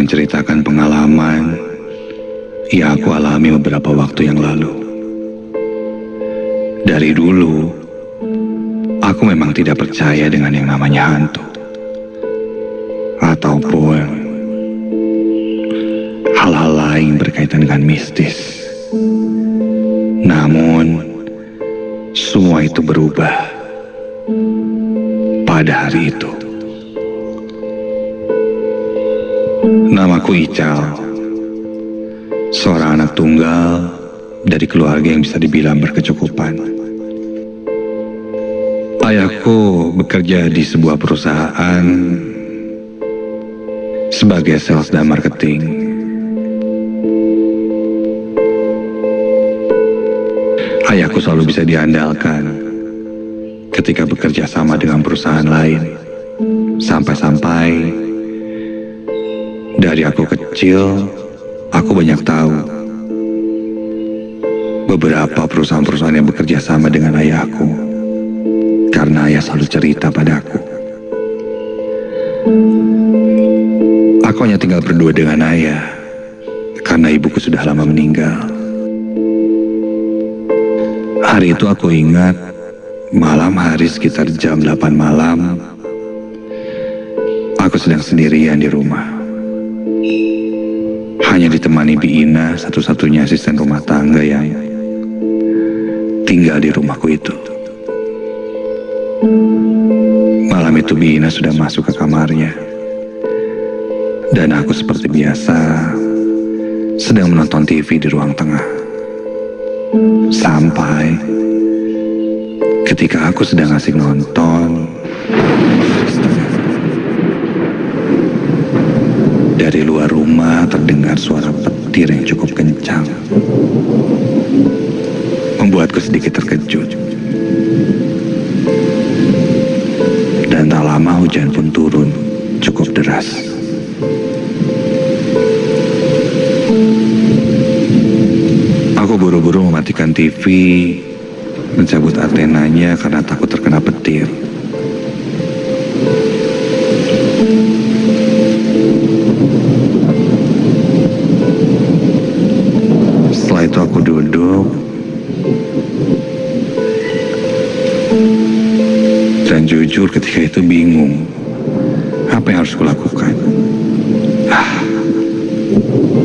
akan menceritakan pengalaman yang aku alami beberapa waktu yang lalu. Dari dulu, aku memang tidak percaya dengan yang namanya hantu ataupun hal-hal lain berkaitan dengan mistis. Namun, semua itu berubah pada hari itu. Namaku Ical, seorang anak tunggal dari keluarga yang bisa dibilang berkecukupan. Ayahku bekerja di sebuah perusahaan sebagai sales dan marketing. Ayahku selalu bisa diandalkan ketika bekerja sama dengan perusahaan lain. Sampai-sampai dari aku kecil, aku banyak tahu beberapa perusahaan-perusahaan yang bekerja sama dengan ayahku, karena ayah selalu cerita padaku. Aku hanya tinggal berdua dengan ayah, karena ibuku sudah lama meninggal. Hari itu aku ingat, malam hari sekitar jam 8 malam, aku sedang sendirian di rumah. Hanya ditemani Bi Ina, satu-satunya asisten rumah tangga yang tinggal di rumahku itu. Malam itu Bi Ina sudah masuk ke kamarnya. Dan aku seperti biasa sedang menonton TV di ruang tengah. Sampai ketika aku sedang asik nonton, dari luar rumah terdengar suara petir yang cukup kencang, membuatku sedikit terkejut. Dan tak lama hujan pun turun cukup deras. Aku buru-buru mematikan TV, mencabut antenanya karena takut terkena petir. Setelah itu aku duduk dan jujur ketika itu bingung apa yang harus kulakukan.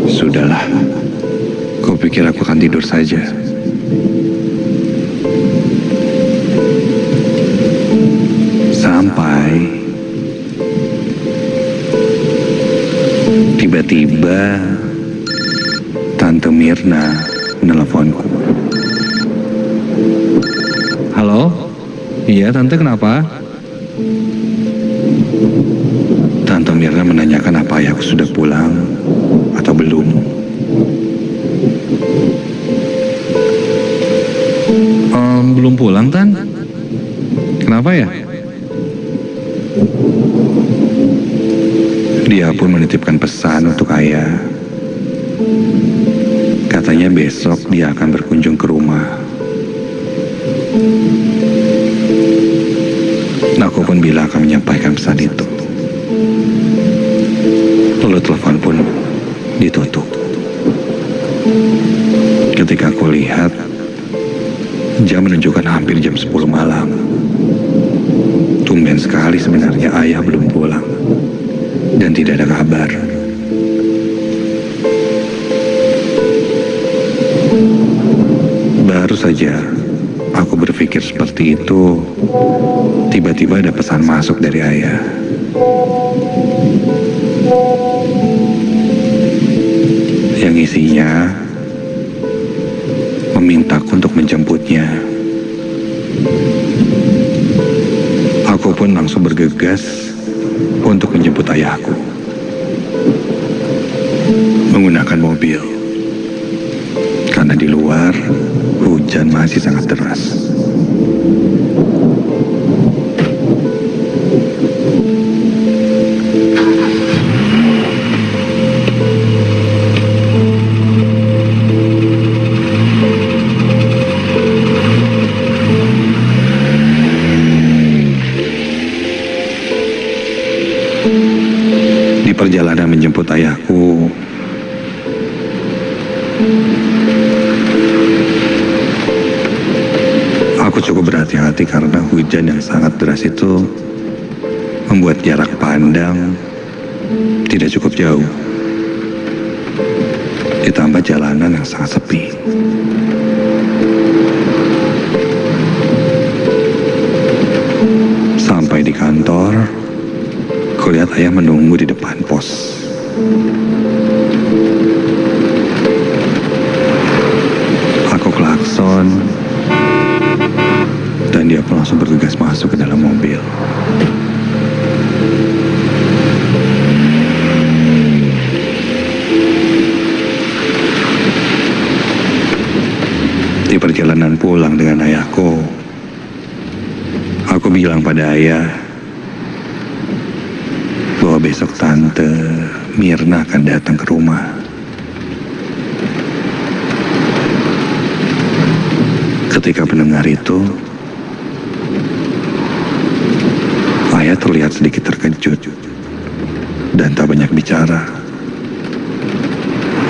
Sudahlah, kupikir aku akan tidur saja. Sampai tiba-tiba Tante Mirna meneleponku. Halo? Iya, Tante, kenapa? Tante Mirna menanyakan apa ayahku sudah pulang atau belum. Belum pulang, Tan? Kenapa ya? Dia pun menitipkan pesan untuk ayah. Katanya besok dia akan berkunjung ke rumah. Aku pun bilang akan menyampaikan pesan itu. Lalu telepon pun ditutup. Ketika aku lihat, jam menunjukkan hampir jam 10 malam. Tumben sekali sebenarnya ayah belum pulang. Dan tidak ada kabar. Baru saja aku berpikir seperti itu, tiba-tiba ada pesan masuk dari ayah. Yang isinya memintaku untuk menjemputnya. Aku pun langsung bergegas untuk menjemput ayahku menggunakan mobil, karena di luar hujan masih sangat deras. perjalanan menjemput ayahku, aku cukup berhati-hati karena hujan yang sangat deras itu membuat jarak pandang tidak cukup jauh. Ditambah jalanan yang sangat sepi. Sampai di kantor, kulihat ayah menunggu di depan pos. Aku klakson, dan dia pun langsung bergegas masuk ke dalam mobil. Di perjalanan pulang dengan ayahku, aku bilang pada ayah bahwa besok Tante Mirna akan datang ke rumah. Ketika mendengar itu, ayah terlihat sedikit terkejut dan tak banyak bicara.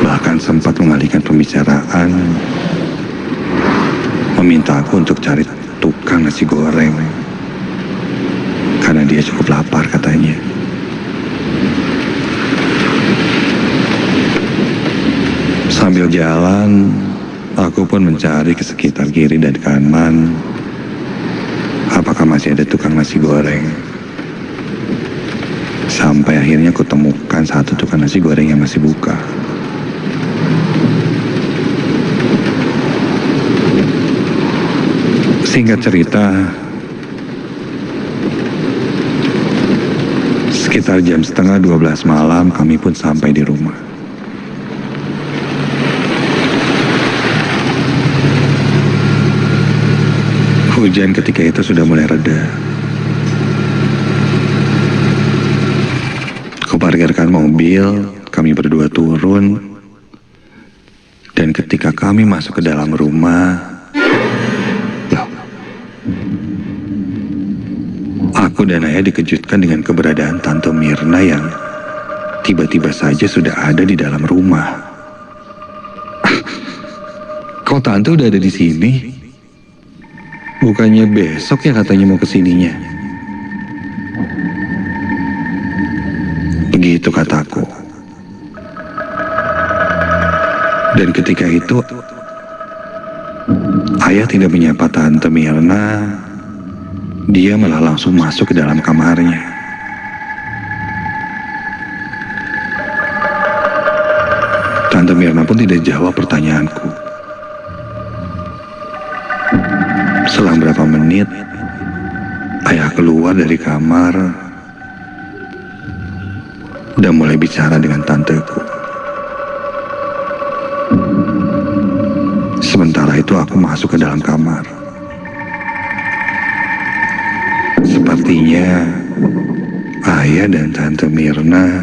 Bahkan sempat mengalihkan pembicaraan, meminta aku untuk cari tukang nasi goreng karena dia cukup lapar katanya. Sambil jalan, aku pun mencari ke sekitar kiri dan kanan apakah masih ada tukang nasi goreng. Sampai akhirnya aku temukan satu tukang nasi goreng yang masih buka. Singkat cerita, sekitar jam setengah 12 malam kami pun sampai di rumah. Hujan ketika itu sudah mulai reda. Kuparkirkan mobil, kami berdua turun, dan ketika kami masuk ke dalam rumah, aku dan ayah dikejutkan dengan keberadaan Tante Mirna yang tiba-tiba saja sudah ada di dalam rumah. Kok Tante udah ada di sini? Bukannya besok ya katanya mau kesininya? Begitu kataku. Dan ketika itu, ayah tidak menyapa Tante Mirna. Dia malah langsung masuk ke dalam kamarnya. Tante Mirna pun tidak jawab pertanyaanku. Selang berapa menit, ayah keluar dari kamar dan mulai bicara dengan tanteku. Sementara itu aku masuk ke dalam kamar. Sepertinya ayah dan Tante Mirna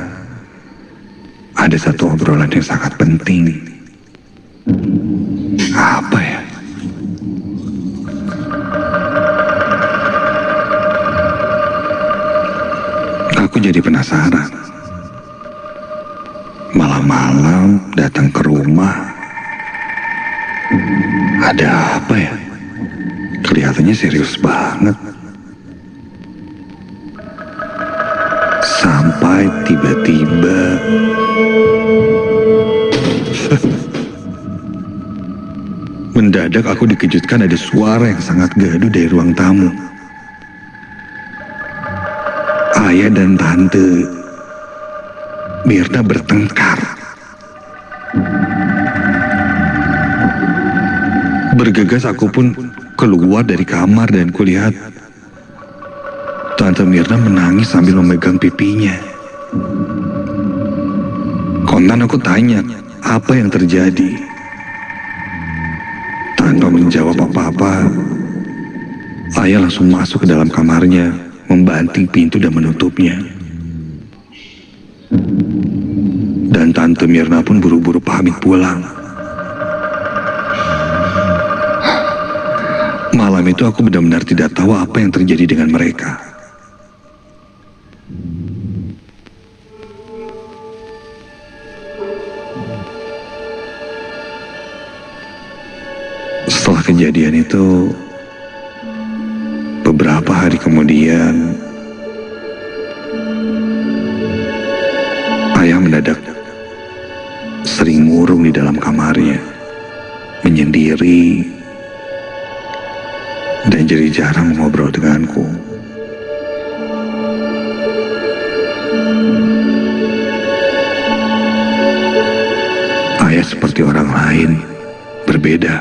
ada satu obrolan yang sangat penting. Apa ya? Aku jadi penasaran. Malam-malam datang ke rumah. Ada apa ya? Kelihatannya serius banget. Sampai tiba-tiba mendadak aku dikejutkan ada suara yang sangat gaduh dari ruang tamu. Ayah dan Tante Mirna bertengkar. Bergegas aku pun keluar dari kamar dan kulihat Tante Mirna menangis sambil memegang pipinya. Kontan aku tanya, apa yang terjadi? Tanpa menjawab apa-apa, ayah langsung masuk ke dalam kamarnya, membanting pintu dan menutupnya. Dan Tante Mirna pun buru-buru pamit pulang. Malam itu aku benar-benar tidak tahu apa yang terjadi dengan mereka. Setelah kejadian itu, beberapa hari kemudian, ayah mendadak sering murung di dalam kamarnya, menyendiri, dan jadi jarang ngobrol denganku. Ayah seperti orang lain, berbeda.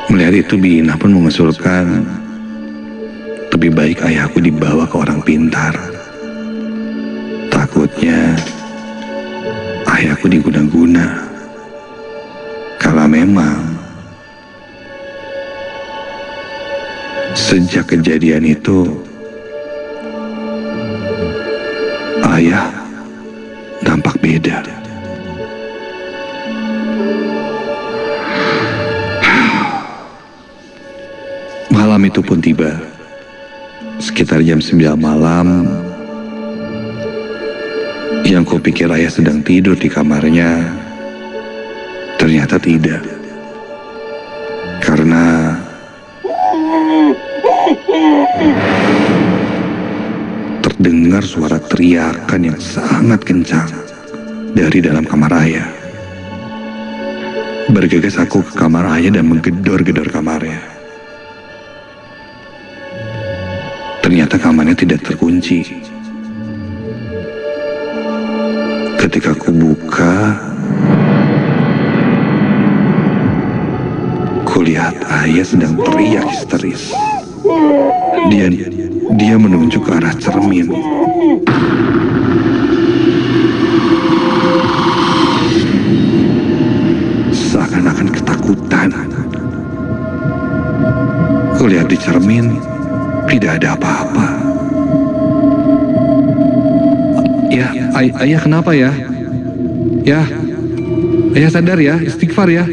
Melihat itu, Bina pun mengusulkan lebih baik ayahku dibawa ke orang pintar. Takutnya ayahku diguna-guna. Kalau memang sejak kejadian itu ayah nampak beda. Malam itu pun tiba. Sekitar jam 9 malam, yang kupikir ayah sedang tidur di kamarnya, ternyata tidak. Karena terdengar suara teriakan yang sangat kencang dari dalam kamar ayah. Bergegas aku ke kamar ayah dan menggedor-gedor kamarnya. Ternyata kamarnya tidak terkunci. Ketika aku buka, kulihat ayah sedang teriak histeris. Dia menunjuk ke arah cermin. Seakan-akan ketakutan. Kulihat di cermin, tidak ada apa-apa. Ya, ayah kenapa ya? Ya, ayah sadar ya, istighfar ya.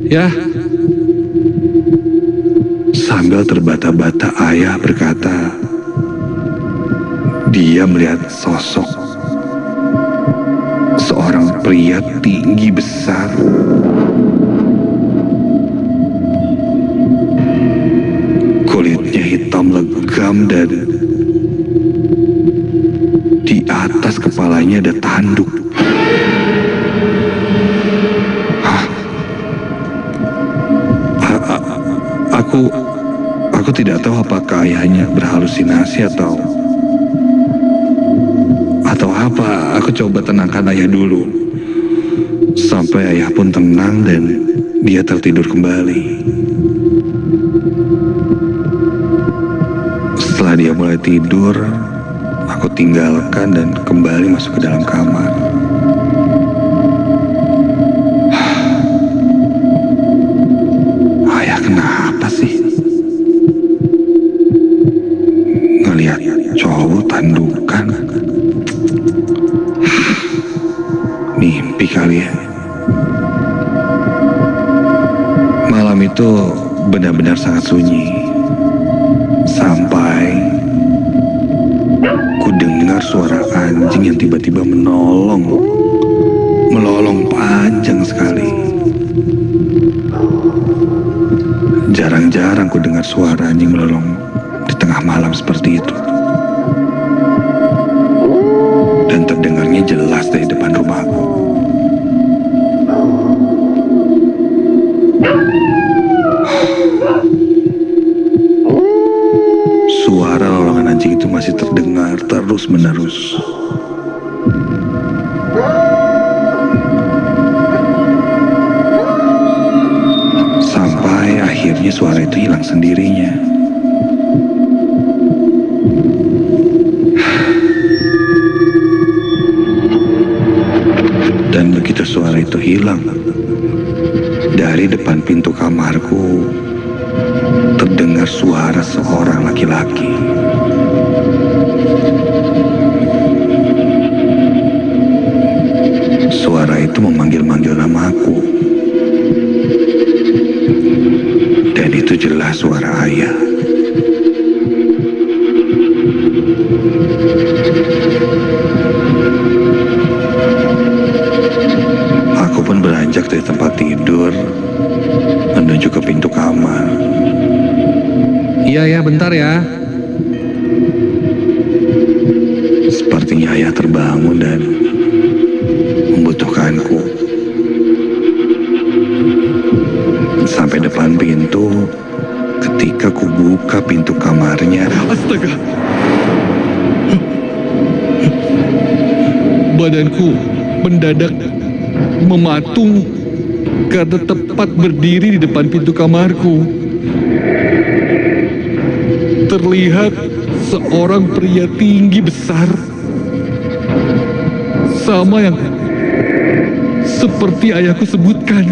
Ya. Sambil terbata-bata ayah berkata, dia melihat sosok seorang pria tinggi besar. Kulitnya hitam legam dan di atas kepalanya ada tanduk. Aku tidak tahu apakah ayahnya berhalusinasi atau apa. Aku coba tenangkan ayah dulu. Sampai ayah pun tenang dan dia tertidur kembali. Setelah dia mulai tidur, aku tinggalkan dan kembali masuk ke dalam kamar. Ayah kenapa sih? Ngelihat cowok tandukan. Mimpi kali ya. Malam itu benar-benar sangat sunyi. Sampai ku dengar suara anjing yang tiba-tiba melolong panjang sekali. Jarang-jarang ku dengar suara anjing melolong di tengah malam seperti itu. Dan terdengarnya jelas dari depan rumahku. Suara lolongan anjing itu masih terdengar terus-menerus. Sampai akhirnya suara itu hilang sendirinya. Dan begitu suara itu hilang, dari depan pintu kamarku terdengar suara seorang laki-laki. Suara itu memanggil-manggil namaku. Dan itu jelas suara ayah. Aku pun beranjak dari tempat tempat tidur menuju ke pintu kamar. Iya ya, bentar ya. Sepertinya ayah terbangun dan membutuhkanku. Sampai depan pintu, ketika ku buka pintu kamarnya, Astaga. Badanku mendadak mematung karena tepat berdiri di depan pintu kamarku. Terlihat seorang pria tinggi besar, sama yang seperti ayahku sebutkan.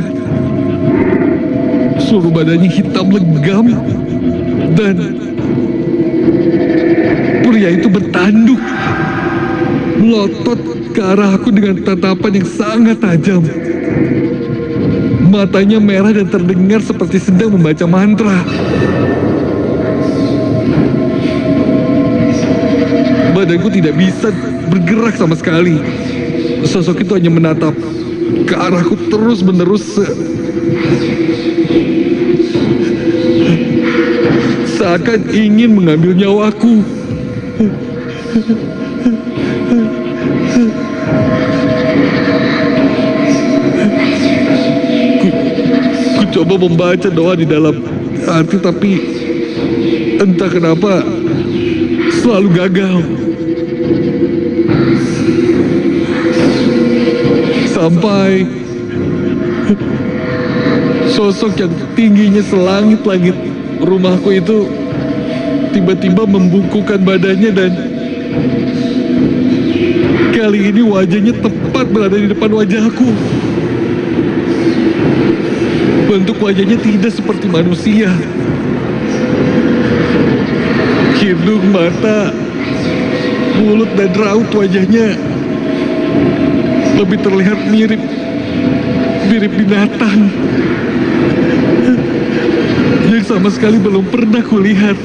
Seluruh badannya hitam legam dan pria itu bertanduk, melotot ke arah aku dengan tatapan yang sangat tajam. Matanya merah dan terdengar seperti sedang membaca mantra. Badanku tidak bisa bergerak sama sekali. Sosok itu hanya menatap ke arahku terus-menerus seakan ingin mengambil nyawaku. Ku coba membaca doa di dalam hati, tapi entah kenapa selalu gagal. Sampai sosok yang tingginya selangit-langit rumahku itu tiba-tiba membungkukkan badannya dan kali ini wajahnya tepat berada di depan wajahku. Bentuk wajahnya tidak seperti manusia. Hidung, mata, mulut dan raut wajahnya lebih terlihat mirip binatang yang sama sekali belum pernah kulihat.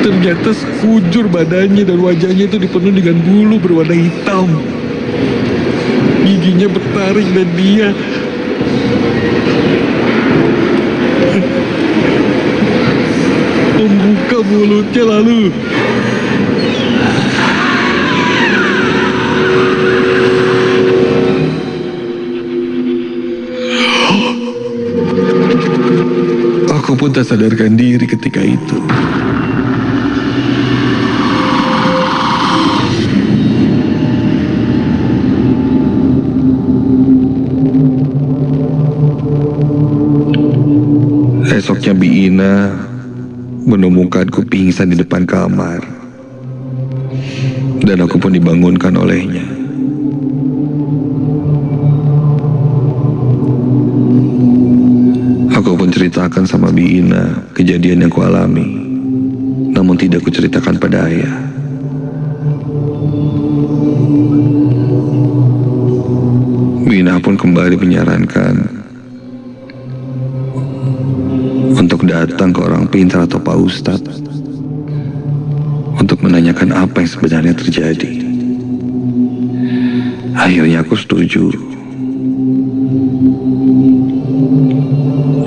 Ternyata sekujur badannya dan wajahnya itu dipenuhi dengan bulu berwarna hitam. Giginya bertaring dan dia membuka mulutnya lalu aku pun tak sadarkan diri ketika itu. Esoknya Biina menemukanku pingsan di depan kamar. Dan aku pun dibangunkan olehnya. Aku pun ceritakan sama Biina kejadian yang kualami, namun tidak kuceritakan pada ayah. Biina pun kembali menyarankan untuk datang ke orang pintar atau Pak Ustadz untuk menanyakan apa yang sebenarnya terjadi. Akhirnya aku setuju.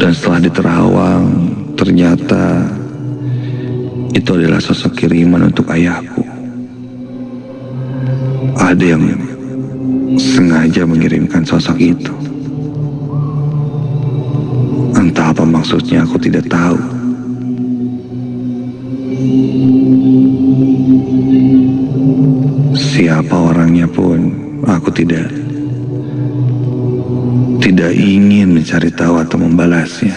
Dan setelah diterawang, ternyata itu adalah sosok kiriman untuk ayahku. Ada yang sengaja mengirimkan sosok itu. Entah apa maksudnya, aku tidak tahu. Siapa orangnya pun, aku tidak ingin mencari tahu atau membalasnya.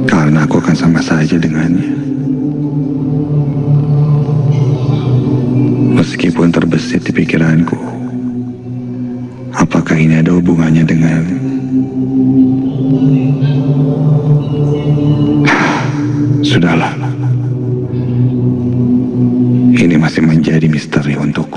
Karena aku akan sama saja dengannya. Meskipun terbesit di pikiranku, apakah ini ada hubungannya dengan... Sudahlah. Ini masih menjadi misteri untukku.